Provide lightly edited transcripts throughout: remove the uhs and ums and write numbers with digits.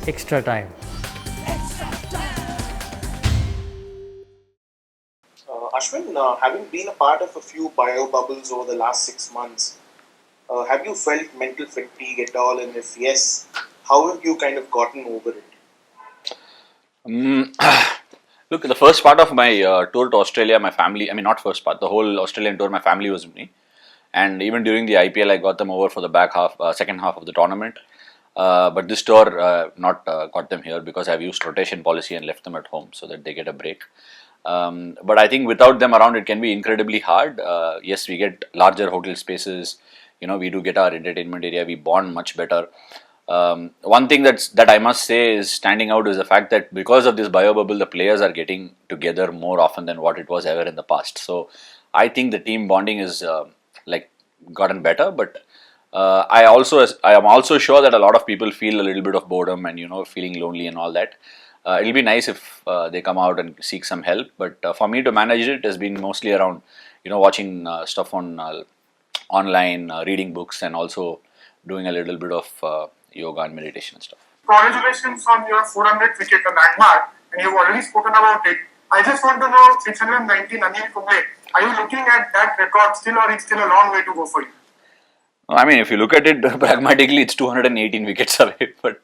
extra time. Ashwin, having been a part of a few bio bubbles over the last 6 months, have you felt mental fatigue at all? And if yes, how have you kind of gotten over it? Mm, Look, the first part of my tour to Australia, my family, I mean, not first part, the whole Australian tour, my family was with me. And even during the IPL, I got them over for the second half of the tournament. But this tour, not got them here because I've used rotation policy and left them at home so that they get a break. But I think without them around, it can be incredibly hard. Yes, we get larger hotel spaces. We do get our entertainment area. We bond much better. One thing that I must say is standing out is the fact that because of this bio bubble, the players are getting together more often than what it was ever in the past. So I think the team bonding is like gotten better. But I am also sure that a lot of people feel a little bit of boredom and feeling lonely and all that. It'll be nice if they come out and seek some help. But for me to manage it has been mostly around watching stuff on online, reading books, and also doing a little bit of yoga and meditation and stuff. Congratulations on your 400th wicket, the landmark, and you've already spoken about it. I just want to know 619 Anil Kumble. Are you looking at that record still, or it's still a long way to go for you? I mean, if you look at it pragmatically, it's 218 wickets away. But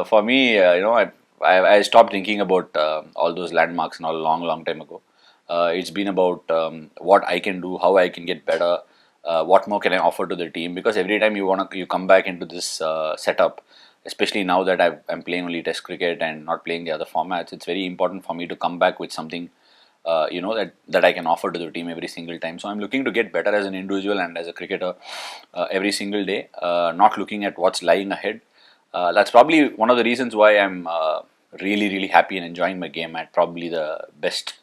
for me, I stopped thinking about all those landmarks now a long time ago. It's been about what I can do, how I can get better, what more can I offer to the team. Because every time you come back into this setup, especially now that I'm playing only Test cricket and not playing the other formats, it's very important for me to come back with something that I can offer to the team every single time. So I'm looking to get better as an individual and as a cricketer every single day, not looking at what's lying ahead. That's probably one of the reasons why I'm really happy and enjoying my game at probably the best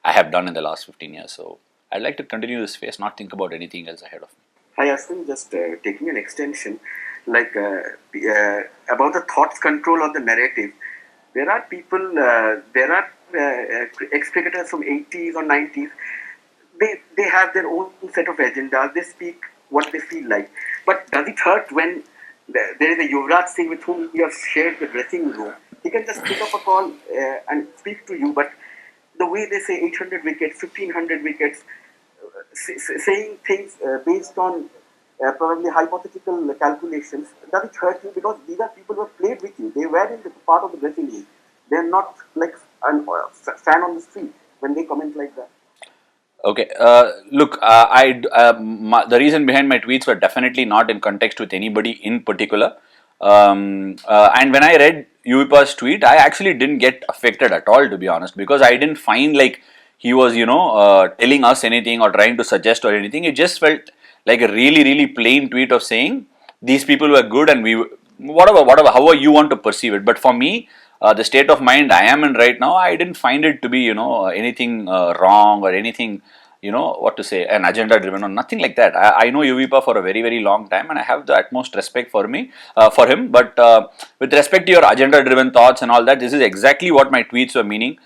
I have done in the last 15 years. So I'd like to continue this phase, not think about anything else ahead of me. Hi Ashwin, just taking an extension, about the thoughts control of the narrative. There are people, there are ex-cricketers from 80s or 90s. They have their own set of agendas. They speak what they feel like. But does it hurt when there is a Yuvraj Singh with whom you have shared the dressing room? He can just pick up a call and speak to you. But the way they say 800 wickets, 1500 wickets, saying things based on probably hypothetical calculations, does it hurt you? Because these are people who have played with you. They were in the part of the dressing room. They are not like a fan on the street when they comment like that. Okay, look, the reason behind my tweets were definitely not in context with anybody in particular. And when I read Uipa's tweet, I actually didn't get affected at all, to be honest, because I didn't find like he was, telling us anything or trying to suggest or anything. It just felt like a really plain tweet of saying these people were good and whatever, however you want to perceive it. But for me, the state of mind I am in right now, I didn't find it to be, anything wrong or anything, what to say, an agenda driven or nothing like that. I know Uvipa for a very long time and I have the utmost respect for him. But with respect to your agenda driven thoughts and all that, this is exactly what my tweets were meaning.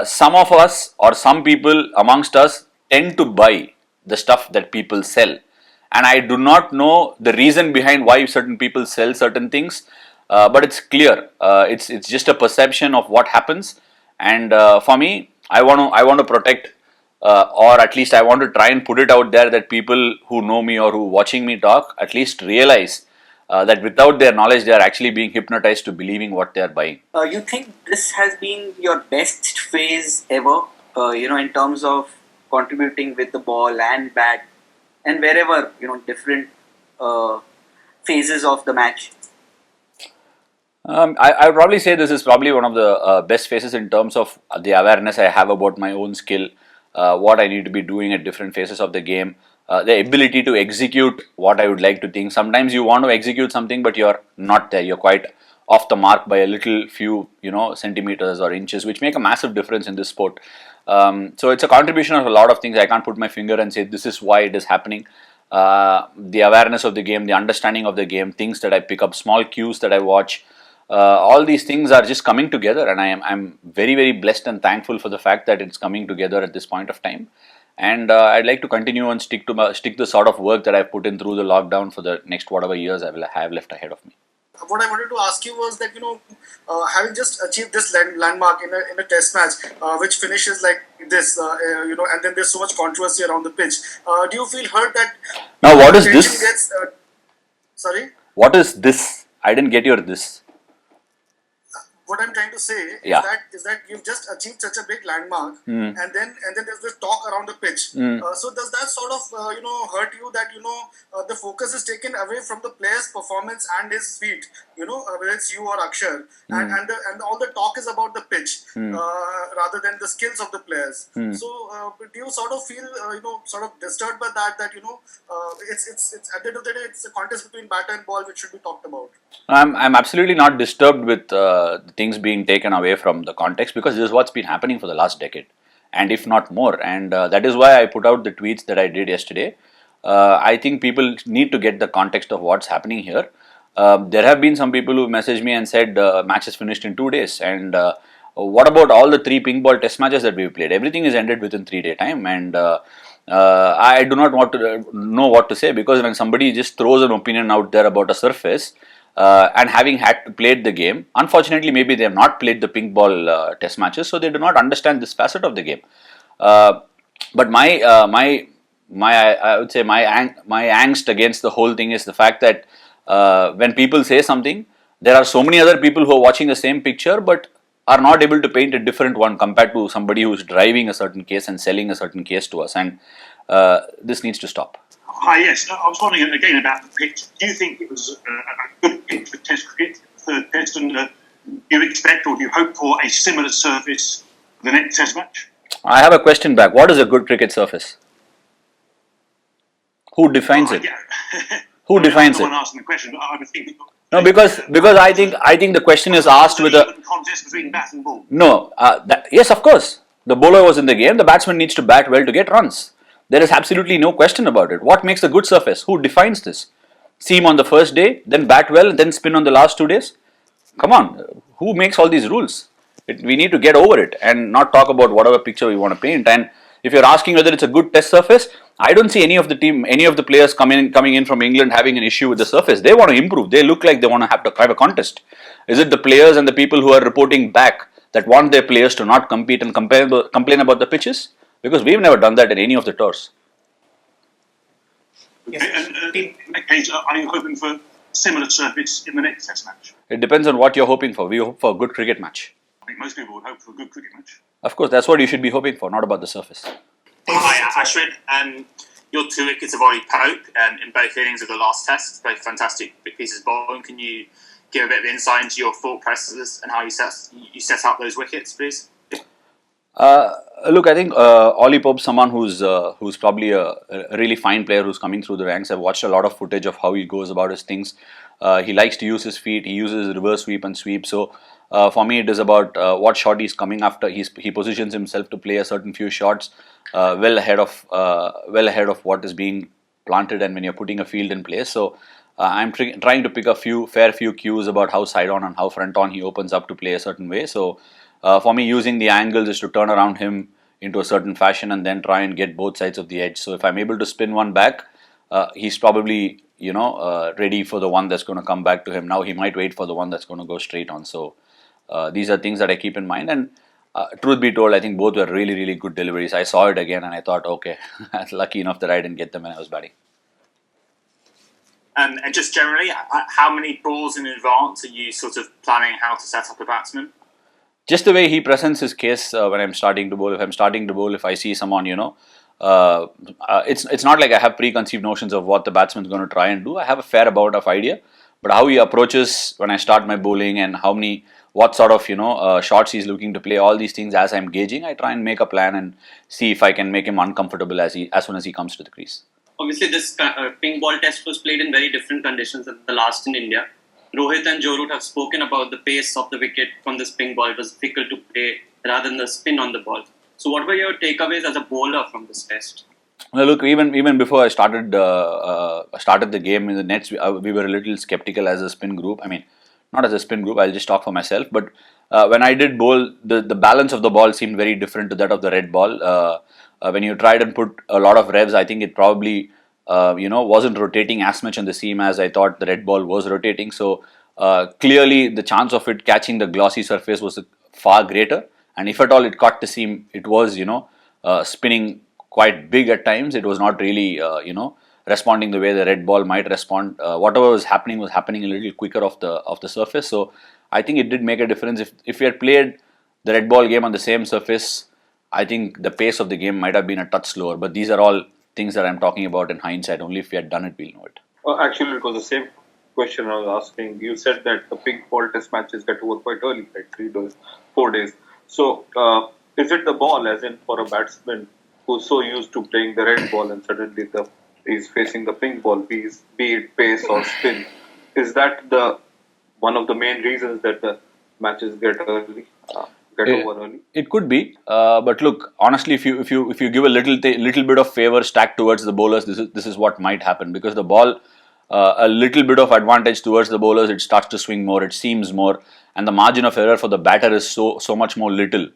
Some of us or some people amongst us tend to buy the stuff that people sell. And I do not know the reason behind why certain people sell certain things, but it's clear. It's just a perception of what happens, and for me, I want to protect, or at least I want to try and put it out there that people who know me or who watching me talk at least realize that without their knowledge, they are actually being hypnotized to believing what they are buying. You think this has been your best phase ever? In terms of contributing with the ball and bat, and wherever different phases of the match. I would probably say this is probably one of the best phases in terms of the awareness I have about my own skill, what I need to be doing at different phases of the game, the ability to execute what I would like to think. Sometimes you want to execute something, but you're not there. You're quite off the mark by a little few, centimeters or inches, which make a massive difference in this sport. So it's a contribution of a lot of things. I can't put my finger and say this is why it is happening. The awareness of the game, the understanding of the game, things that I pick up, small cues that I watch, all these things are just coming together, and I'm very blessed and thankful for the fact that it's coming together at this point of time. And I'd like to continue and stick the sort of work that I've put in through the lockdown for the next whatever years I will have left ahead of me. what I wanted to ask you was that, having just achieved this landmark in a test match, which finishes like this, and then there's so much controversy around the pitch. Do you feel hurt that Now, what is attention this? gets? Sorry. What is this? I didn't get your this. What I'm trying to say Yeah. is that you've just achieved such a big landmark, and then there's this talk around the pitch. So does that sort of hurt you that the focus is taken away from the player's performance and his feet? Whether it's you or Akshar, and all the talk is about the pitch rather than the skills of the players. So do you sort of feel sort of disturbed by that? That it's at the end of the day it's a contest between bat and ball which should be talked about. I'm absolutely not disturbed with things being taken away from the context, because this is what's been happening for the last decade, and if not more. And that is why I put out the tweets that I did yesterday. I think people need to get the context of what's happening here. There have been some people who messaged me and said match is finished in 2 days, and what about all the 3 pink ball test matches that we've played? Everything is ended within 3-day time, and I do not want to know what to say, because when somebody just throws an opinion out there about a surface, and having had to played the game, unfortunately maybe they have not played the pink ball test matches, so they do not understand this facet of the game. But I would say my angst against the whole thing is the fact that when people say something, there are so many other people who are watching the same picture but are not able to paint a different one compared to somebody who is driving a certain case and selling a certain case to us, and this needs to stop. Hi, yes. I was wondering again about the pitch. Do you think it was a good pitch for Test cricket, third Test, and do you expect or do you hope for a similar surface for the next Test match? I have a question back. What is a good cricket surface? Who defines it? Yeah. Who defines I'm it? the one asking the question, but I would think. No, because I think the question is asked with a contest between bat and ball. no. Yes, of course, the bowler was in the game. The batsman needs to bat well to get runs. There is absolutely no question about it. What makes a good surface? Who defines this? Seam on the first day, then bat well, and then spin on the last 2 days? Come on, who makes all these rules? We need to get over it and not talk about whatever picture we want to paint. And if you're asking whether it's a good test surface, I don't see any of the players coming in from England having an issue with the surface. They want to improve. They look like they want to have a contest. Is it the players and the people who are reporting back that want their players to not compete and complain about the pitches? Because we've never done that in any of the tours. Okay, and in that case, are you hoping for similar surface in the next Test match? It depends on what you're hoping for. We hope for a good cricket match. I think most people would hope for a good cricket match. Of course, that's what you should be hoping for, not about the surface. Hi, Ashwin. Your 2 wickets have already poked in both innings of the last Test. Both fantastic big pieces of bowling. Can you give a bit of insight into your thought processes and how you set up those wickets, please? Look, I think Ollie Pope's someone who's probably a really fine player who's coming through the ranks. I've watched a lot of footage of how he goes about his things. He likes to use his feet. He uses reverse sweep and sweep. So for me, it is about what shot he's coming after. He positions himself to play a certain few shots well ahead of what is being planted, and when you're putting a field in place. So I'm trying to pick a fair few cues about how side on and how front on he opens up to play a certain way. So for me, using the angles is to turn around him into a certain fashion and then try and get both sides of the edge. So if I'm able to spin one back, he's probably ready for the one that's going to come back to him. Now he might wait for the one that's going to go straight on. So these are things that I keep in mind. And truth be told, I think both were really, really good deliveries. I saw it again and I thought, okay, I'm lucky enough that I didn't get them when I was batting. And just generally, how many balls in advance are you sort of planning how to set up a batsman? Just the way he presents his case when I'm starting to bowl. If I'm starting to bowl, if I see someone, it's not like I have preconceived notions of what the batsman's going to try and do. I have a fair amount of idea, but how he approaches when I start my bowling and what sort of shots he's looking to play, all these things as I'm gauging, I try and make a plan and see if I can make him uncomfortable as soon as he comes to the crease. Obviously, this pink ball test was played in very different conditions than the last in India. Rohit and Joe Root have spoken about the pace of the wicket from this pink ball. It was difficult to play rather than the spin on the ball. So what were your takeaways as a bowler from this test? Well, look, even before I started the game in the nets, we were a little skeptical as a spin group. I mean, not as a spin group, I'll just talk for myself. But when I did bowl, the balance of the ball seemed very different to that of the red ball. When you tried and put a lot of revs, I think it probably wasn't rotating as much on the seam as I thought the red ball was rotating. So clearly the chance of it catching the glossy surface was far greater. And if at all it caught the seam, it was, spinning quite big at times. It was not really, responding the way the red ball might respond. Whatever was happening a little quicker off the surface. So I think it did make a difference. If we had played the red ball game on the same surface, I think the pace of the game might have been a touch slower. But these are all things that I'm talking about in hindsight. Only if we had done it, we'll know it. Actually, it was the same question I was asking. You said that the pink ball test matches get over quite early, like 3 days, 4 days. So, is it the ball, as in for a batsman who's so used to playing the red ball and suddenly he's facing the pink ball, be it pace or spin? Is that the one of the main reasons that the matches get early? Over early. It could be, but look, honestly, if you give a little bit of favor stacked towards the bowlers, this is what might happen, because the ball, a little bit of advantage towards the bowlers, it starts to swing more, it seems more, and the margin of error for the batter is so much more little.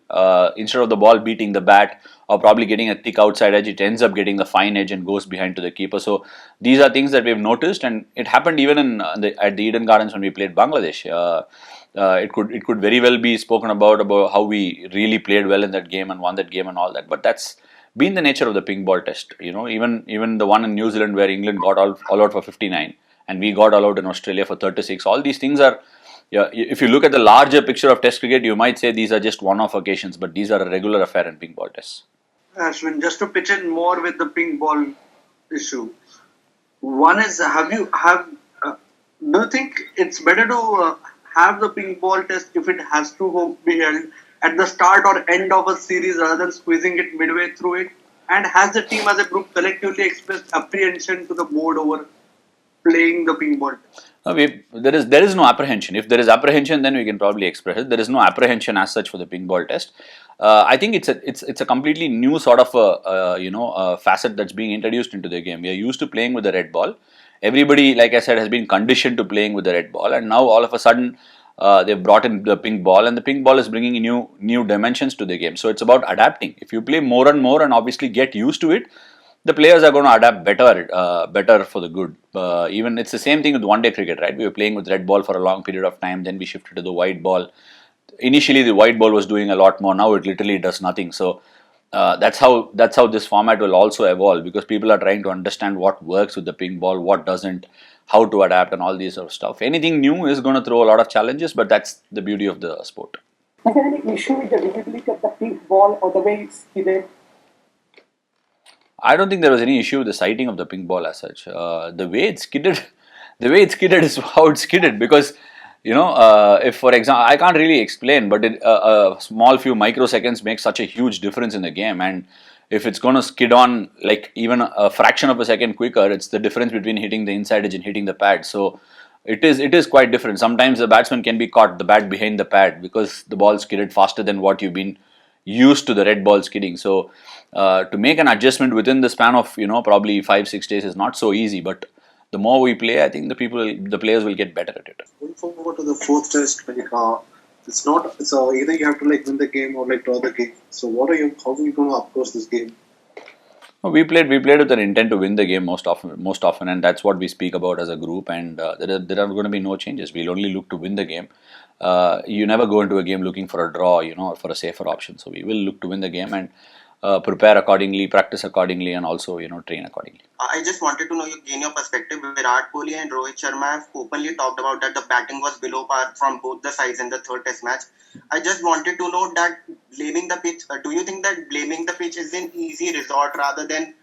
Instead of the ball beating the bat or probably getting a thick outside edge, it ends up getting the fine edge and goes behind to the keeper. So these are things that we've noticed, and it happened even at the Eden Gardens when we played Bangladesh. It could very well be spoken about how we really played well in that game and won that game and all that. But that's been the nature of the pink ball test. Even the one in New Zealand where England got all out for 59 and we got all out in Australia for 36. All these things are, if you look at the larger picture of test cricket, you might say these are just one-off occasions, but these are a regular affair in pink ball tests. Ashwin, just to pitch in more with the pink ball issue. One is, do you think it's better to have the pink ball test if it has to be held at the start or end of a series rather than squeezing it midway through it? And has the team as a group collectively expressed apprehension to the board over playing the pink ball test? There is no apprehension. If there is apprehension, then we can probably express it. There is no apprehension as such for the pink ball test. I think it's a completely new sort of a facet that's being introduced into the game. We are used to playing with the red ball. Everybody, like I said, has been conditioned to playing with the red ball, and now all of a sudden they've brought in the pink ball, and the pink ball is bringing new dimensions to the game. So it's about adapting. If you play more and more and obviously get used to it, the players are going to adapt better for the good. Even it's the same thing with one-day cricket, right? We were playing with red ball for a long period of time, then we shifted to the white ball. Initially, the white ball was doing a lot more. Now it literally does nothing. So that's how this format will also evolve, because people are trying to understand what works with the pink ball, what doesn't, how to adapt, and all these sort of stuff. Anything new is going to throw a lot of challenges, but that's the beauty of the sport. Is there any issue with the visibility of the pink ball or the way it's skidded? I don't think there was any issue with the sighting of the pink ball as such. The way it skidded is how it skidded, because if for example, I can't really explain, but a small few microseconds makes such a huge difference in the game. And if it's going to skid on like even a fraction of a second quicker, it's the difference between hitting the inside edge and hitting the pad. So it is quite different. Sometimes the batsman can be caught the bat behind the pad because the ball skidded faster than what you've been used to the red ball skidding. So to make an adjustment within the span of probably 5-6 days is not so easy, but the more we play, I think the players will get better at it. Going forward to the fourth test, it's either you have to win the game or draw the game. So how are you going to approach this game? We played with an intent to win the game most often, and that's what we speak about as a group. And there are going to be no changes. We'll only look to win the game. You never go into a game looking for a draw, or for a safer option. So we will look to win the game and prepare accordingly, practice accordingly, and also train accordingly. I just wanted to know your perspective. Virat Kohli and Rohit Sharma have openly talked about that the batting was below par from both the sides in the third test match. I just wanted to know that blaming the pitch. Do you think that blaming the pitch is an easy resort rather than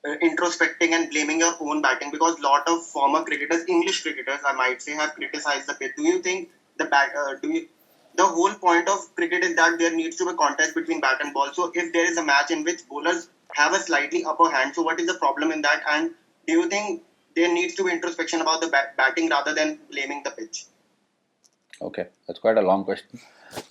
introspecting and blaming your own batting? Because a lot of former cricketers, English cricketers, I might say, have criticized the pitch. Do you think the whole point of cricket is that there needs to be a contest between bat and ball? So if there is a match in which bowlers have a slightly upper hand, so what is the problem in that? And do you think there needs to be introspection about the batting rather than blaming the pitch? Okay, that's quite a long question.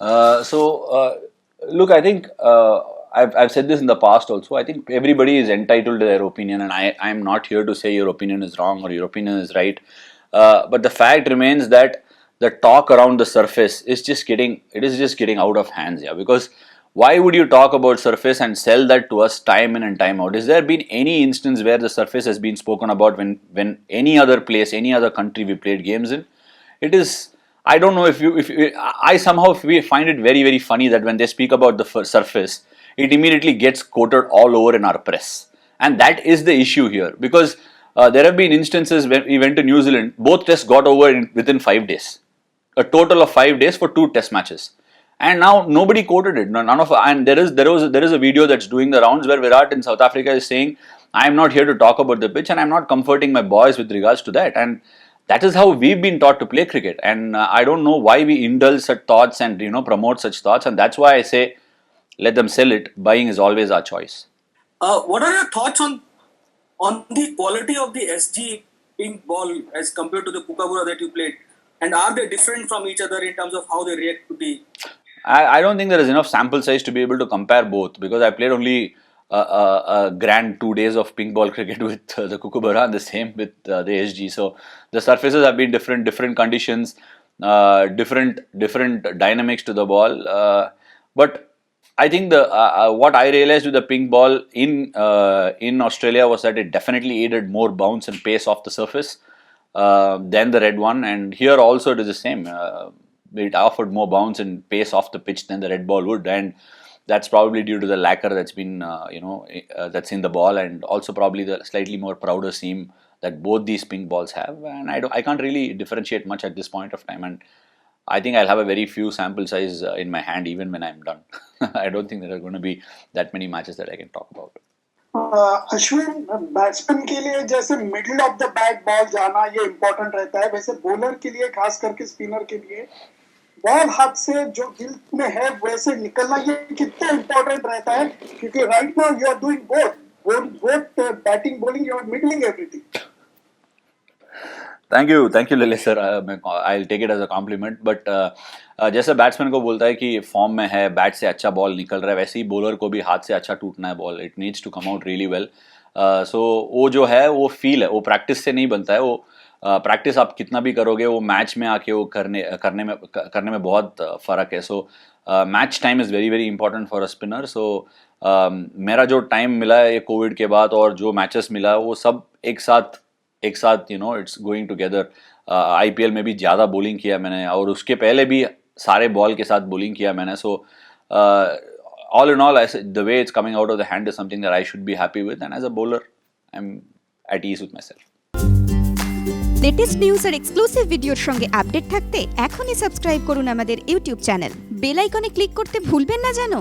Look, I think I've said this in the past also. I think everybody is entitled to their opinion, and I'm not here to say your opinion is wrong or your opinion is right. But the fact remains that the talk around the surface is just getting out of hands. Yeah, because why would you talk about surface and sell that to us time in and time out? Has there been any instance where the surface has been spoken about when any other place, any other country we played games in? it is. I don't know if I somehow we find it very, very funny that when they speak about the surface, it immediately gets quoted all over in our press. And that is the issue here, because there have been instances when we went to New Zealand, both tests got over within 5 days. A total of 5 days for 2 test matches. And now nobody quoted it. None of, and there is a video that's doing the rounds where Virat in South Africa is saying, I am not here to talk about the pitch and I'm not comforting my boys with regards to that. And that is how we've been taught to play cricket. And I don't know why we indulge such thoughts and promote such thoughts. And that's why I say, let them sell it. Buying is always our choice. What are your thoughts on the quality of the SG pink ball as compared to the Kookaburra that you played? And are they different from each other in terms of how they react to the... I don't think there is enough sample size to be able to compare both, because I played only a grand 2 days of pink ball cricket with the Kookaburra and the same with the SG. So the surfaces have been different conditions, different dynamics to the ball. But I think what I realized with the pink ball in Australia was that it definitely aided more bounce and pace off the surface than the red one, and here also it is the same. It offered more bounce and pace off the pitch than the red ball would, and that's probably due to the lacquer that's been that's in the ball, and also probably the slightly more prouder seam that both these pink balls have. And I can't really differentiate much at this point of time, and I think I'll have a very few sample size in my hand even when I'm done. I don't think there are going to be that many matches that I can talk about. Ashwin, batsman के लिए जैसे middle of the bat ball जाना ये important रहता है, वैसे bowler के लिए, खास करके स्पिनर के लिए, बॉल हाथ से जो दिल में है वैसे निकलना ये कितना इम्पोर्टेंट रहता है, क्योंकि right now you are doing both batting bowling, you are middling everything. Thank you Lalit sir, I will take it as a compliment. But जैसे बैट्समैन को बोलता है कि फॉर्म में है, बैट से अच्छा बॉल निकल रहा है, वैसे ही बॉलर को भी हाथ से अच्छा टूटना है ball. It needs to come out really well. So वो जो है वो फील है, वो प्रैक्टिस से नहीं बनता है. वो प्रैक्टिस आप कितना भी करोगे, वो मैच में आके वो करने में बहुत फ़र्क है. So match time is very very important for a spinner. So मेरा जो टाइम मिला है ये कोविड के बाद और जो मैचेस मिला वो सब एक साथ इट्स गोइंग टुगेदर. IPL में भी ज़्यादा बॉलिंग किया मैंने, और उसके पहले भी सारे बॉल के साथ बॉलिंग किया मैंने. सो all in all, the way it's coming out of the hand is something that I should be happy with, and as a bowler, I'm at ease with myself. Latest news আর exclusive ভিডিওর সঙ্গে update থাকতে এখনই subscribe করুন আমাদের YouTube channel. Bell আইকনে click করতে ভুলবেন না যেন।